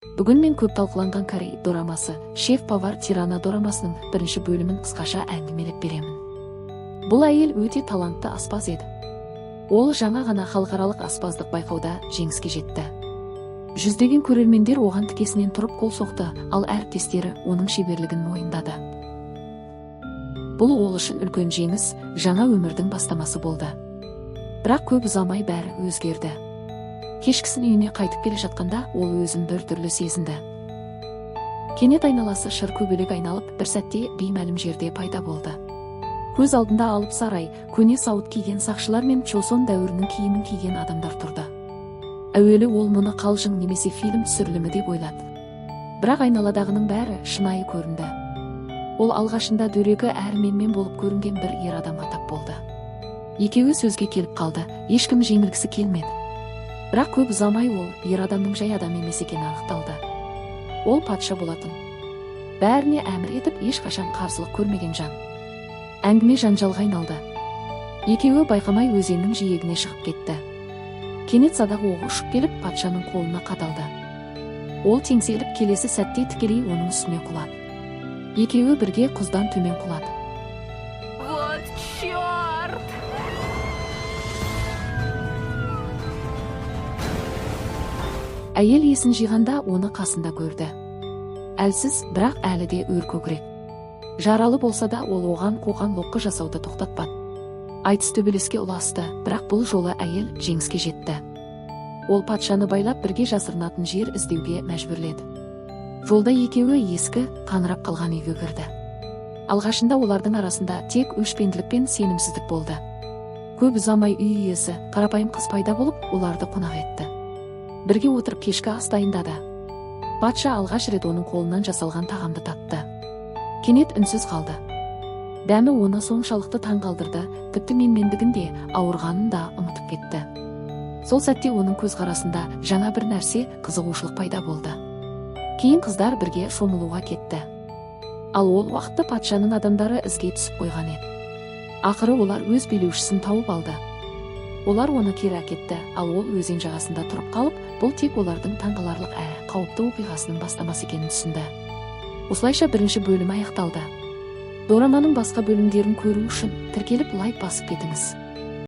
Бүгін мен көп талқыланған Корей дорамасы «Шеф-повар Тирана» дорамасының бірінші бөлімін қысқаша әңгімелеп беремін. Бұл әйел өте талантты аспаз еді. Ол жаңа ғана халықаралық аспаздық байқауда жеңіске жетті. Жүздеген көрермендер оған тікесінен тұрып қол соқты, ал әріптестері оның шеберлігін мойындады. Бұл ол үшін үлкен жеңіс, жаңа өмірдің бастамасы болды. Бірақ көп ұзамай бәрі өзгерді. Кешкісін үйіне қайтып келе жатқанда ол өзін бір түрлі сезінді. Кенет айналасы шыр көбелек айналып, бір сәтте беймәлім жерде пайда болды. Көз алдында алып сарай, көне сауыт киген сақшылар мен Чосон дәуірінің киімін киген адамдар тұрды. Әуелі ол мұны қалжың немесе фильм түсірілімі деп ойлады. Бірақ айналадағының бәрі шынайы көрінді. Ол алғашында дөрекі әрі менмен болып көрінген бір ер адамға тап болды. Екеуі сөзге келіп қалды, ешкім жеңілгісі келмеді. Бірақ көп ұзамай ол ер адамның жай адам емес екені анықталды. Ол патша болатын. Бәріне әмір етіп ешқашан қарсылық көрмеген жан. Әңгіме жанжалға айналды. Екеуі байқамай өзеннің жиегіне шығып кетті. Кенет садақ оғы ұшып келіп патшаның қолына қадалды. Ол теңселіп келесі сәтте тікелей оның үстіне құлады. Екеуі бірге құздан төмен құлады. Вот черт! Әйел есін жиғанда оны қасында көрді. Әлсіз, бірақ әлі де өр көкірек. Жаралы болса да ол оған қоқан-лоққы жасауды тоқтатпады. Айтыс төбелеске ұласты, бірақ бұл жолы әйел жеңіске жетті. Ол патшаны байлап бірге жасырынатын жер іздеуге мәжбүрледі. Жолда екеуі ескі, қаңырап қалған үйге кірді. Алғашында олардың арасында тек өшпенділік пен сенімсіздік болды. Көп ұзамай үй иесі, қарапайым қыз пайда болып, оларды қонақ етті. Бірге отырып кешкі ас дайындады. Патша алғаш рет оның қолынан жасалған тағамды татты. Кенет үнсіз қалды. Дәмі оны соншалықты таңғалдырды, тіпті менмендігін де, ауырғанын да ұмытып кетті. Сол сәтте оның көзқарасында жаңа бір нәрсе, қызығушылық пайда болды. Кейін қыздар бірге шомылуға кетті. Ал ол уақытта патшаның адамдары ізге түсіп қойған еді. Ақыры олар өз билеушісін тауып алды. Олар оны кері әкетті, ал ол өзен жағасында тұрып қалып, бұл тек олардың таңғаларлық әрі қауіпті оқиғасының бастамасы екенін түсінді. Осылайша бірінші бөлім аяқталды. Дораманың басқа бөлімдерін көру үшін тіркеліп лайк басып кетіңіз.